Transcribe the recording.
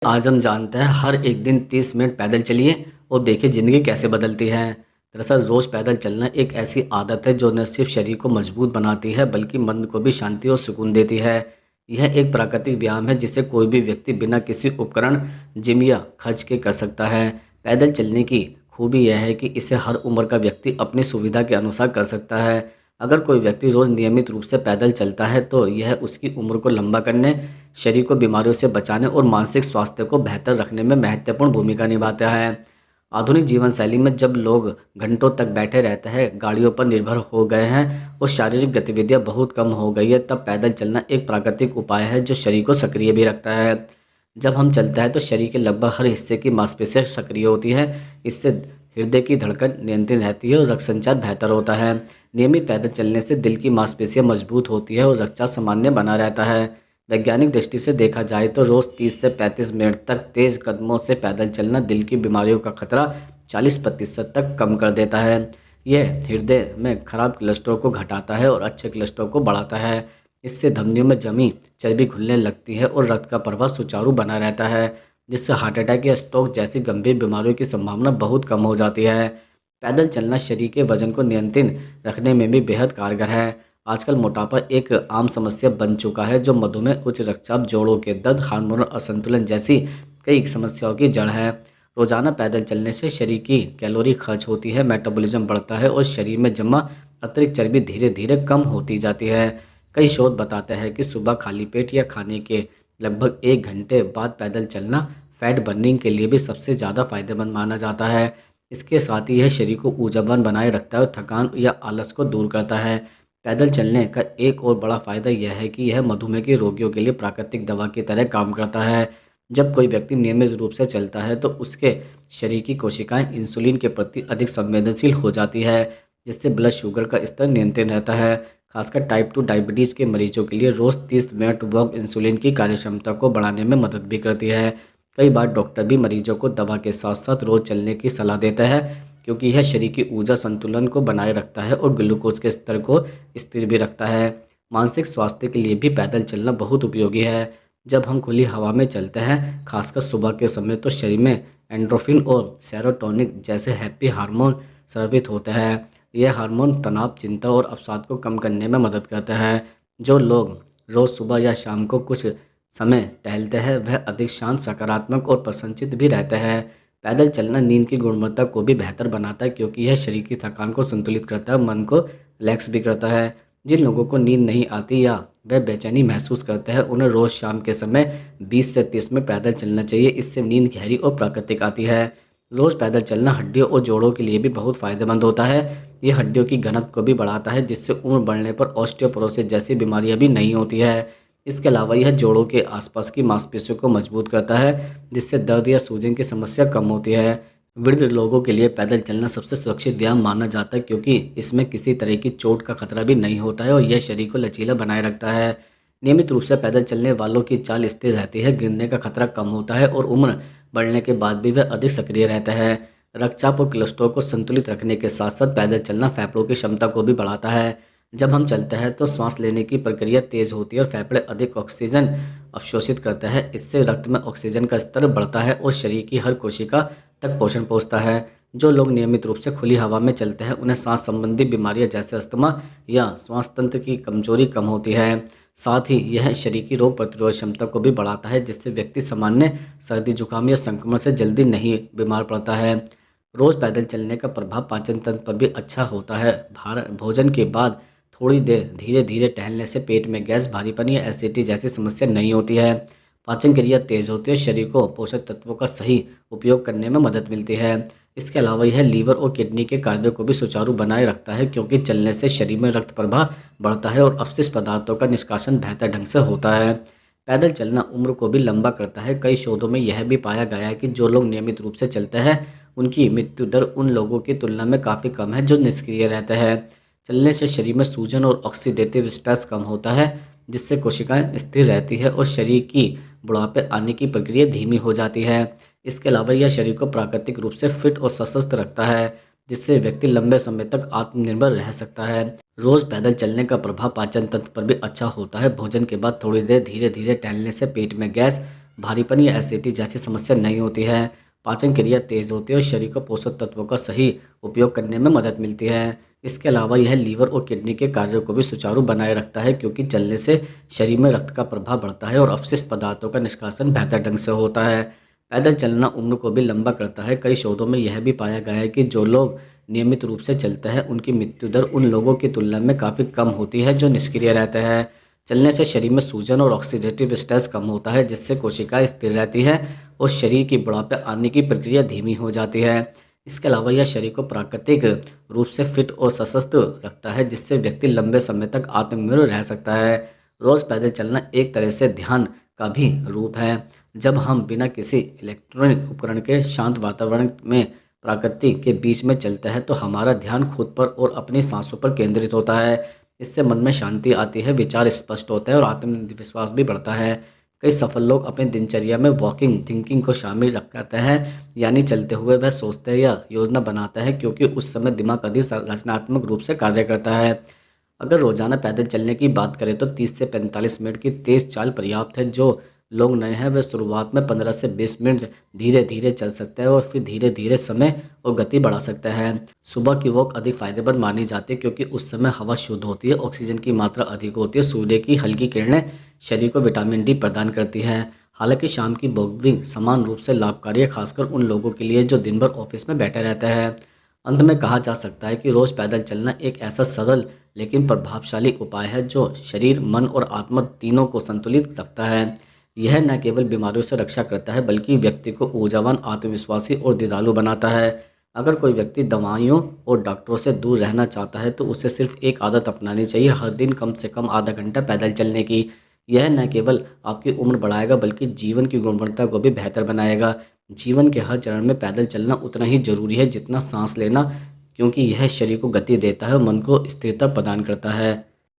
आज हम जानते हैं हर एक दिन 30 मिनट पैदल चलिए और देखिए ज़िंदगी कैसे बदलती है। दरअसल रोज़ पैदल चलना एक ऐसी आदत है जो न सिर्फ शरीर को मजबूत बनाती है बल्कि मन को भी शांति और सुकून देती है। यह एक प्राकृतिक व्यायाम है जिसे कोई भी व्यक्ति बिना किसी उपकरण, जिम या खर्च के कर सकता है। पैदल चलने की खूबी यह है कि इसे हर उम्र का व्यक्ति अपनी सुविधा के अनुसार कर सकता है। अगर कोई व्यक्ति रोज़ नियमित रूप से पैदल चलता है तो यह उसकी उम्र को लंबा करने, शरीर को बीमारियों से बचाने और मानसिक स्वास्थ्य को बेहतर रखने में महत्वपूर्ण भूमिका निभाता है। आधुनिक जीवन शैली में जब लोग घंटों तक बैठे रहते हैं, गाड़ियों पर निर्भर हो गए हैं और शारीरिक गतिविधियां बहुत कम हो गई है, तब पैदल चलना एक प्राकृतिक उपाय है जो शरीर को सक्रिय भी रखता है। जब हम चलते हैं तो शरीर के लगभग हर हिस्से की मांसपेशियां सक्रिय होती हैं। इससे हृदय की धड़कन नियंत्रित रहती है और रक्त संचार बेहतर होता है। नियमित पैदल चलने से दिल की मांसपेशियां मजबूत होती है और रक्तचाप सामान्य बना रहता है। वैज्ञानिक दृष्टि से देखा जाए तो रोज़ 30 से 35 मिनट तक तेज़ कदमों से पैदल चलना दिल की बीमारियों का खतरा 40% तक कम कर देता है। यह हृदय में खराब कोलेस्ट्रॉल को घटाता है और अच्छे कोलेस्ट्रॉल को बढ़ाता है। इससे धमनियों में जमी चर्बी घुलने लगती है और रक्त का प्रवाह सुचारू बना रहता है, जिससे हार्ट अटैक या स्ट्रोक जैसी गंभीर बीमारियों की संभावना बहुत कम हो जाती है। पैदल चलना शरीर के वजन को नियंत्रित रखने में भी बेहद कारगर है। आजकल मोटापा एक आम समस्या बन चुका है जो मधुमेह, उच्च रक्तचाप, जोड़ों के दर्द, हार्मोनल असंतुलन जैसी कई समस्याओं की जड़ है। रोजाना पैदल चलने से शरीर की कैलोरी खर्च होती है, मेटाबॉलिज्म बढ़ता है और शरीर में जमा अतिरिक्त चर्बी धीरे धीरे कम होती जाती है। कई शोध बताते हैं कि सुबह खाली पेट या खाने के लगभग 1 घंटे बाद पैदल चलना फैट बर्निंग के लिए भी सबसे ज़्यादा फायदेमंद माना जाता है। इसके साथ ही यह शरीर को ऊर्जावान बनाए रखता है और थकान या आलस को दूर करता है। पैदल चलने का एक और बड़ा फायदा यह है कि यह मधुमेह के रोगियों के लिए प्राकृतिक दवा की तरह काम करता है। जब कोई व्यक्ति नियमित रूप से चलता है तो उसके शरीर की कोशिकाएं इंसुलिन के प्रति अधिक संवेदनशील हो जाती है, जिससे ब्लड शुगर का स्तर नियंत्रित रहता है। खासकर टाइप 2 डायबिटीज़ के मरीजों के लिए रोज़ 30 मिनट वॉक इंसुलिन की कार्यक्षमता को बढ़ाने में मदद भी करती है। कई बार डॉक्टर भी मरीजों को दवा के साथ साथ रोज़ चलने की सलाह देता है, क्योंकि यह शरीर की ऊर्जा संतुलन को बनाए रखता है और ग्लूकोज के स्तर को स्थिर भी रखता है। मानसिक स्वास्थ्य के लिए भी पैदल चलना बहुत उपयोगी है। जब हम खुली हवा में चलते हैं, खासकर सुबह के समय, तो शरीर में एंडोर्फिन और सेरोटोनिन जैसे हैप्पी हार्मोन स्रावित होते हैं। यह हार्मोन तनाव, चिंता और अवसाद को कम करने में मदद करता है। जो लोग रोज़ सुबह या शाम को कुछ समय टहलते हैं वह अधिक शांत, सकारात्मक और प्रसन्नचित्त भी रहते हैं। पैदल चलना नींद की गुणवत्ता को भी बेहतर बनाता है, क्योंकि यह शरीर की थकान को संतुलित करता है और मन को रिलैक्स भी करता है। जिन लोगों को नींद नहीं आती या वह बेचैनी महसूस करते हैं, उन्हें रोज़ शाम के समय 20 से 30 में पैदल चलना चाहिए। इससे नींद गहरी और प्राकृतिक आती है। रोज़ पैदल चलना हड्डियों और जोड़ों के लिए भी बहुत फायदेमंद होता है। ये हड्डियों की घनत्व को भी बढ़ाता है, जिससे उम्र बढ़ने पर ऑस्टियोपोरोसिस जैसी बीमारियां भी नहीं होती है। इसके अलावा यह जोड़ों के आसपास की मांसपेशियों को मजबूत करता है, जिससे दर्द या सूजन की समस्या कम होती है। वृद्ध लोगों के लिए पैदल चलना सबसे सुरक्षित व्यायाम माना जाता है, क्योंकि इसमें किसी तरह की चोट का खतरा भी नहीं होता है और यह शरीर को लचीला बनाए रखता है। नियमित रूप से पैदल चलने वालों की चाल स्थिर रहती है, गिरने का खतरा कम होता है और उम्र बढ़ने के बाद भी वह अधिक सक्रिय रहता है। रक्तचाप और कोलेस्ट्रॉल को संतुलित रखने के साथ साथ पैदल चलना फेफड़ों की क्षमता को भी बढ़ाता है। जब हम चलते हैं तो सांस लेने की प्रक्रिया तेज होती है और फेफड़े अधिक ऑक्सीजन अवशोषित करते हैं। इससे रक्त में ऑक्सीजन का स्तर बढ़ता है और शरीर की हर कोशिका तक पोषण पहुंचता है। जो लोग नियमित रूप से खुली हवा में चलते हैं उन्हें सांस संबंधी बीमारियां जैसे अस्थमा या श्वास तंत्र की कमजोरी कम होती है। साथ ही यह शरीर की रोग प्रतिरोधक क्षमता को भी बढ़ाता है, जिससे व्यक्ति सामान्य सर्दी, जुकाम या संक्रमण से जल्दी नहीं बीमार पड़ता है। रोज पैदल चलने का प्रभाव पाचन तंत्र पर भी अच्छा होता है। भोजन के बाद थोड़ी देर धीरे धीरे टहलने से पेट में गैस, भारीपन या एसिडिटी जैसी समस्या नहीं होती है। पाचन क्रिया तेज होती है, शरीर को पोषक तत्वों का सही उपयोग करने में मदद मिलती है। इसके अलावा यह लीवर और किडनी के कार्यों को भी सुचारू बनाए रखता है, क्योंकि चलने से शरीर में रक्त प्रवाह बढ़ता है और अपशिष्ट पदार्थों का निष्कासन बेहतर ढंग से होता है। पैदल चलना उम्र को भी लंबा करता है। कई शोधों में यह भी पाया गया है कि जो लोग नियमित रूप से चलते हैं उनकी मृत्यु दर उन लोगों की तुलना में काफ़ी कम है जो निष्क्रिय रहते हैं। चलने से शरीर में सूजन और ऑक्सीडेटिव स्ट्रेस कम होता है, जिससे कोशिकाएं स्थिर रहती है और शरीर की बुढ़ापे आने की प्रक्रिया धीमी हो जाती है। इसके अलावा यह शरीर को प्राकृतिक रूप से फिट और सशक्त रखता है, जिससे व्यक्ति लंबे समय तक आत्मनिर्भर रह सकता है। रोज पैदल चलने का प्रभाव पाचन तंत्र पर भी अच्छा होता है। भोजन के बाद थोड़ी देर धीरे धीरे टहलने से पेट में गैस, भारीपन या एसिडिटी जैसी समस्या नहीं होती है। पाचन क्रिया तेज होती है और शरीर को पोषक तत्वों का सही उपयोग करने में मदद मिलती है। इसके अलावा यह लीवर और किडनी के कार्यों को भी सुचारू बनाए रखता है, क्योंकि चलने से शरीर में रक्त का प्रभाव बढ़ता है और अपशिष्ट पदार्थों का निष्कासन बेहतर ढंग से होता है। पैदल चलना उम्र को भी लंबा करता है। कई शोधों में यह भी पाया गया है कि जो लोग नियमित रूप से चलते हैं उनकी मृत्यु दर उन लोगों की तुलना में काफ़ी कम होती है जो निष्क्रिय रहते हैं। चलने से शरीर में सूजन और ऑक्सीडेटिव स्ट्रेस कम होता है, जिससे कोशिकाएं स्थिर रहती है और शरीर की बुढ़ापे आने की प्रक्रिया धीमी हो जाती है। इसके अलावा यह शरीर को प्राकृतिक रूप से फिट और सशक्त रखता है, जिससे व्यक्ति लंबे समय तक आत्मनिर्भर रह सकता है। रोज़ पैदल चलना एक तरह से ध्यान का भी रूप है। जब हम बिना किसी इलेक्ट्रॉनिक उपकरण के शांत वातावरण में प्रकृति के बीच में चलते हैं तो हमारा ध्यान खुद पर और अपनी सांसों पर केंद्रित होता है। इससे मन में शांति आती है, विचार स्पष्ट होता है और आत्मविश्वास भी बढ़ता है। कई सफल लोग अपने दिनचर्या में वॉकिंग थिंकिंग को शामिल रखते हैं, यानी चलते हुए वह सोचते हैं या योजना बनाते हैं, क्योंकि उस समय दिमाग अधिक रचनात्मक रूप से कार्य करता है। अगर रोजाना पैदल चलने की बात करें तो 30 से 45 मिनट की तेज चाल पर्याप्त है। जो लोग नए हैं वे शुरुआत में 15 से 20 मिनट धीरे धीरे चल सकते हैं और फिर धीरे धीरे समय और गति बढ़ा सकते हैं। सुबह की वॉक अधिक फायदेमंद मानी जाती है, क्योंकि उस समय हवा शुद्ध होती है, ऑक्सीजन की मात्रा अधिक होती है, सूर्य की हल्की किरणें शरीर को विटामिन डी प्रदान करती हैं। हालांकि शाम की वॉक भी समान रूप से लाभकारी है, खासकर उन लोगों के लिए जो दिन भर ऑफिस में बैठे रहते हैं। अंत में कहा जा सकता है कि रोज़ पैदल चलना एक ऐसा सरल लेकिन प्रभावशाली उपाय है जो शरीर, मन और आत्मा तीनों को संतुलित रखता है। यह न केवल बीमारियों से रक्षा करता है बल्कि व्यक्ति को ऊर्जावान, आत्मविश्वासी और दृढ़ालु बनाता है। अगर कोई व्यक्ति दवाइयों और डॉक्टरों से दूर रहना चाहता है तो उसे सिर्फ एक आदत अपनानी चाहिए, हर दिन कम से कम आधा घंटा पैदल चलने की। यह न केवल आपकी उम्र बढ़ाएगा बल्कि जीवन की गुणवत्ता को भी बेहतर बनाएगा। जीवन के हर चरण में पैदल चलना उतना ही जरूरी है जितना सांस लेना, क्योंकि यह शरीर को गति देता है और मन को स्थिरता प्रदान करता है।